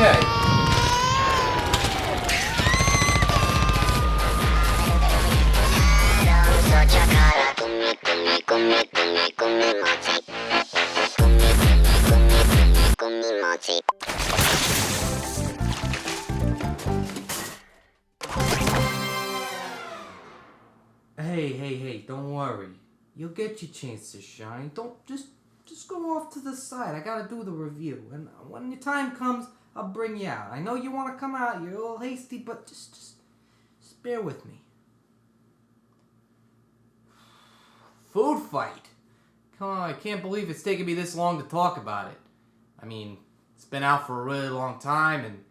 okay. Hey, don't worry. You'll get your chance to shine. Don't just go off to the side. I gotta do the review. And when your time comes, I'll bring you out. I know you wanna come out, you're a little hasty, but just bear with me. Foodfight. Come on, I can't believe it's taken me this long to talk about it. I mean, it's been out for a really long time, and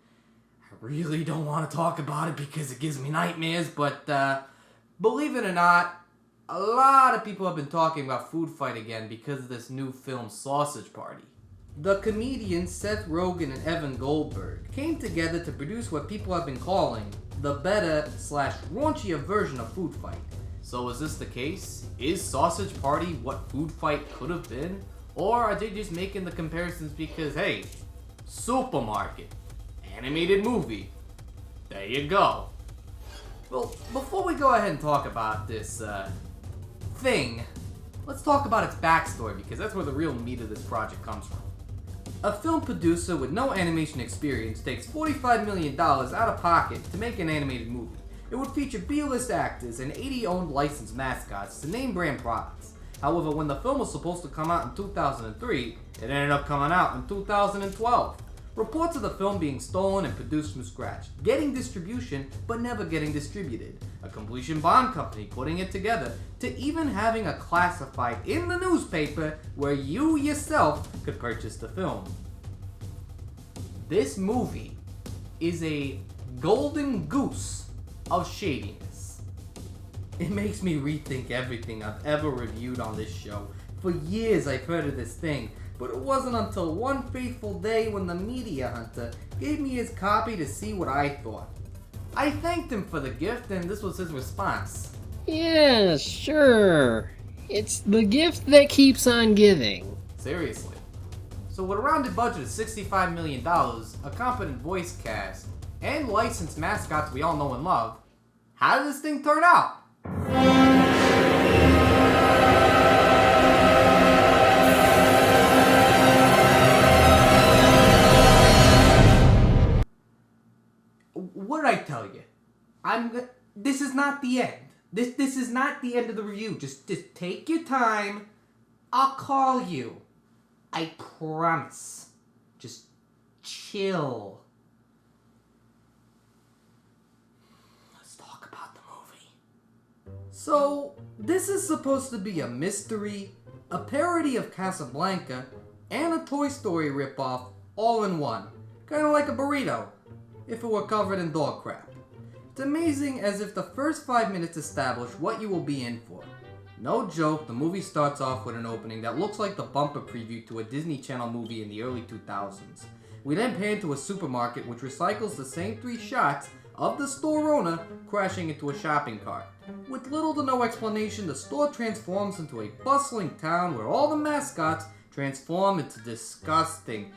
I really don't want to talk about it because it gives me nightmares, but believe it or not, a lot of people have been talking about Foodfight again because of this new film, Sausage Party. The comedians Seth Rogen and Evan Goldberg came together to produce what people have been calling the better/raunchier version of Foodfight. So is this the case? Is Sausage Party what Foodfight could have been? Or are they just making the comparisons because, hey, supermarket, animated movie, there you go. Well, before we go ahead and talk about this thing, let's talk about its backstory because that's where the real meat of this project comes from. A film producer with no animation experience takes $45 million out of pocket to make an animated movie. It would feature B-list actors and 80 owned licensed mascots to name brand products. However, when the film was supposed to come out in 2003, it ended up coming out in 2012. Reports of the film being stolen and produced from scratch, getting distribution but never getting distributed, a completion bond company putting it together, to even having a classified in the newspaper where you yourself could purchase the film. This movie is a golden goose of shadiness. It makes me rethink everything I've ever reviewed on this show. For years I've heard of this thing, but it wasn't until one fateful day when the media hunter gave me his copy to see what I thought. I thanked him for the gift, and this was his response. Yeah, sure. It's the gift that keeps on giving. Seriously. So with a rounded budget of $65 million, a competent voice cast, and licensed mascots we all know and love, how did this thing turn out? What did I tell you? This is not the end. This is not the end of the review. Just take your time. I'll call you. I promise. Just chill. Let's talk about the movie. So, this is supposed to be a mystery, a parody of Casablanca, and a Toy Story ripoff all in one. Kind of like a burrito, if it were covered in dog crap. It's amazing as if the first 5 minutes establish what you will be in for. No joke, the movie starts off with an opening that looks like the bumper preview to a Disney Channel movie in the early 2000s. We then pan to a supermarket which recycles the same 3 shots of the store owner crashing into a shopping cart. With little to no explanation, the store transforms into a bustling town where all the mascots transform into disgusting,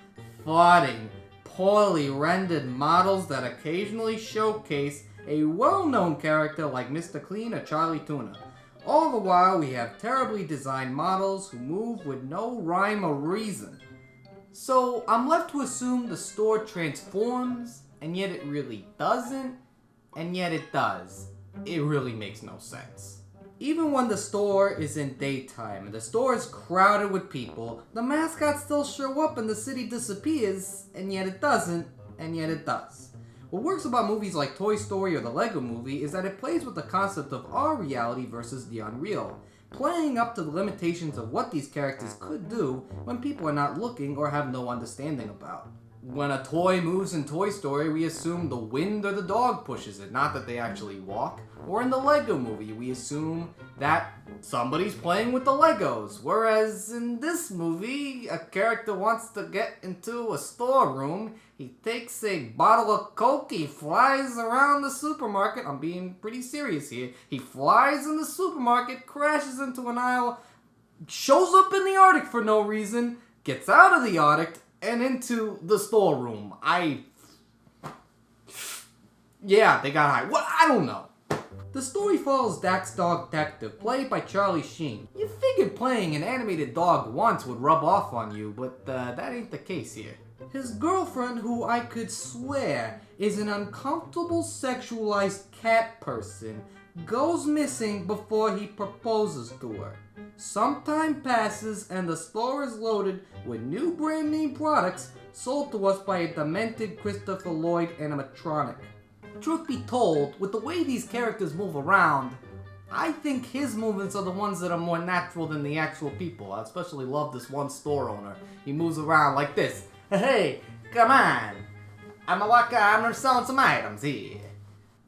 farting, poorly rendered models that occasionally showcase a well-known character like Mr. Clean or Charlie Tuna. All the while, we have terribly designed models who move with no rhyme or reason. So, I'm left to assume the store transforms, and yet it really doesn't, and yet it does. It really makes no sense. Even when the store is in daytime and the store is crowded with people, the mascots still show up and the city disappears, and yet it doesn't, and yet it does. What works about movies like Toy Story or the Lego Movie is that it plays with the concept of our reality versus the unreal, playing up to the limitations of what these characters could do when people are not looking or have no understanding about. When a toy moves in Toy Story, we assume the wind or the dog pushes it, not that they actually walk. Or in the Lego Movie, we assume that somebody's playing with the Legos. Whereas in this movie, a character wants to get into a storeroom, he takes a bottle of Coke, he flies around the supermarket. I'm being pretty serious here. He flies in the supermarket, crashes into an aisle, shows up in the Arctic for no reason, gets out of the Arctic, and into the storeroom. I Yeah, they got high. What? I don't know. The story follows Dak's dog Detective, played by Charlie Sheen. You figured playing an animated dog once would rub off on you, but that ain't the case here. His girlfriend, who I could swear is an uncomfortable sexualized cat person, goes missing before he proposes to her. Some time passes and the store is loaded with new brand name products sold to us by a demented Christopher Lloyd animatronic. Truth be told, with the way these characters move around, I think his movements are the ones that are more natural than the actual people. I especially love this one store owner. He moves around like this. Hey, come on. I'm selling some items here.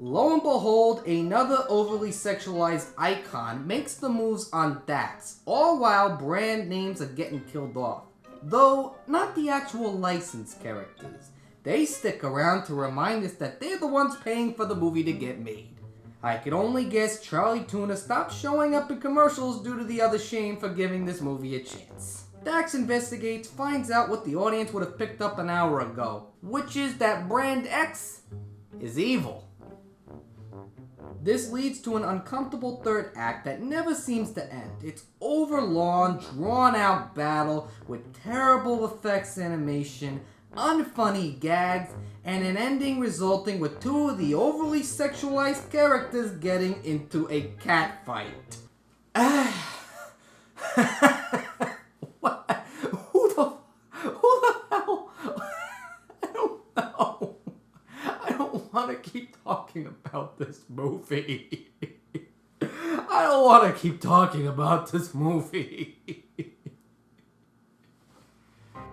Lo and behold, another overly sexualized icon makes the moves on Dax, all while brand names are getting killed off. Though, not the actual licensed characters. They stick around to remind us that they're the ones paying for the movie to get made. I could only guess Charlie Tuna stopped showing up in commercials due to the other shame for giving this movie a chance. Dax investigates, finds out what the audience would have picked up an hour ago, which is that Brand X is evil. This leads to an uncomfortable third act that never seems to end. It's overlong, drawn-out battle with terrible effects animation, unfunny gags, and an ending resulting with two of the overly sexualized characters getting into a cat fight. What? Who the hell? I don't know. I don't want to keep talking about this movie. I don't want to keep talking about this movie.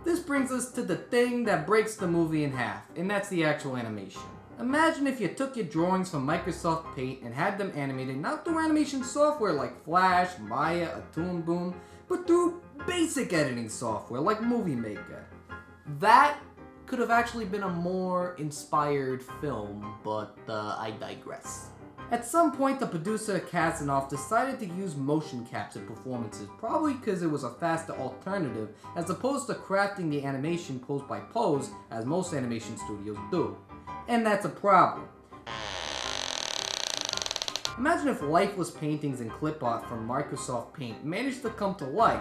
This brings us to the thing that breaks the movie in half, and that's the actual animation. Imagine if you took your drawings from Microsoft Paint and had them animated not through animation software like Flash, Maya, or Toon Boom, but through basic editing software like Movie Maker. That could have actually been a more inspired film, but I digress. At some point, the producer Kazanov decided to use motion capture performances, probably because it was a faster alternative as opposed to crafting the animation pose by pose as most animation studios do. And that's a problem. Imagine if lifeless paintings and clip art from Microsoft Paint managed to come to life.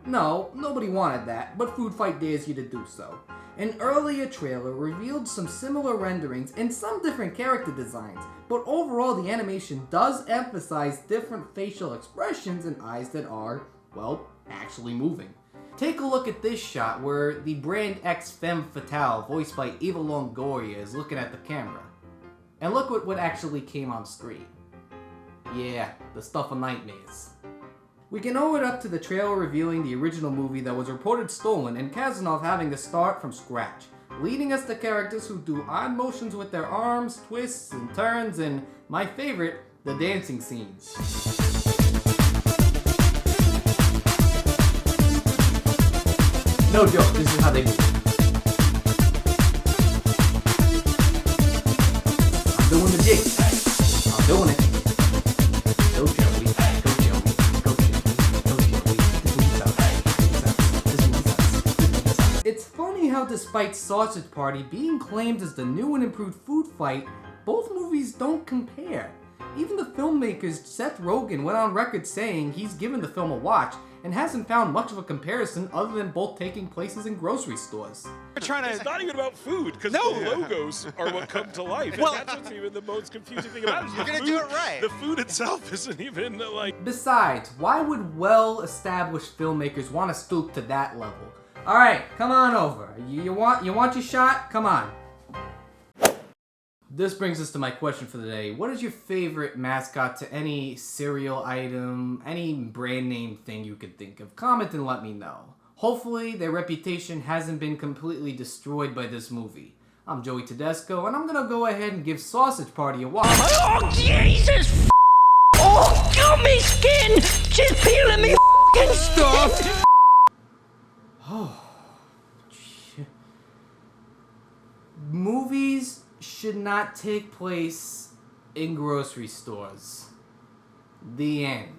No, nobody wanted that, but Foodfight dares you to do so. An earlier trailer revealed some similar renderings and some different character designs, but overall the animation does emphasize different facial expressions and eyes that are, well, actually moving. Take a look at this shot where the Brand X femme fatale, voiced by Eva Longoria, is looking at the camera. And look what actually came on screen. Yeah, the stuff of nightmares. We can owe it up to the trailer revealing the original movie that was reported stolen and Kazanov having to start from scratch, leading us to characters who do odd motions with their arms, twists and turns, and, my favorite, the dancing scenes. No joke, this is how they move. I'm doing the jig. I'm doing it. Go Joey. Go Joey. Go Joey. Go Joey. This movie's us. It's funny how despite Sausage Party being claimed as the new and improved Food Fight, both movies don't compare. Even the filmmakers Seth Rogen went on record saying he's given the film a watch and hasn't found much of a comparison other than both taking places in grocery stores. It's not even about food, because the logos are what come to life. Well, and that's what's even the most confusing thing about it. You're going to do it right. The food itself isn't even like... Besides, why would well-established filmmakers want to stoop to that level? Alright, come on over. You want your shot? Come on. This brings us to my question for the day. What is your favorite mascot to any cereal item, any brand name thing you could think of? Comment and let me know. Hopefully their reputation hasn't been completely destroyed by this movie. I'm Joey Tedesco, and I'm gonna go ahead and give Sausage Party a watch. Oh, Jesus! Oh, gummy skin! Just peeling me fucking stuff! Oh, shit. Movies should not take place in grocery stores. The end.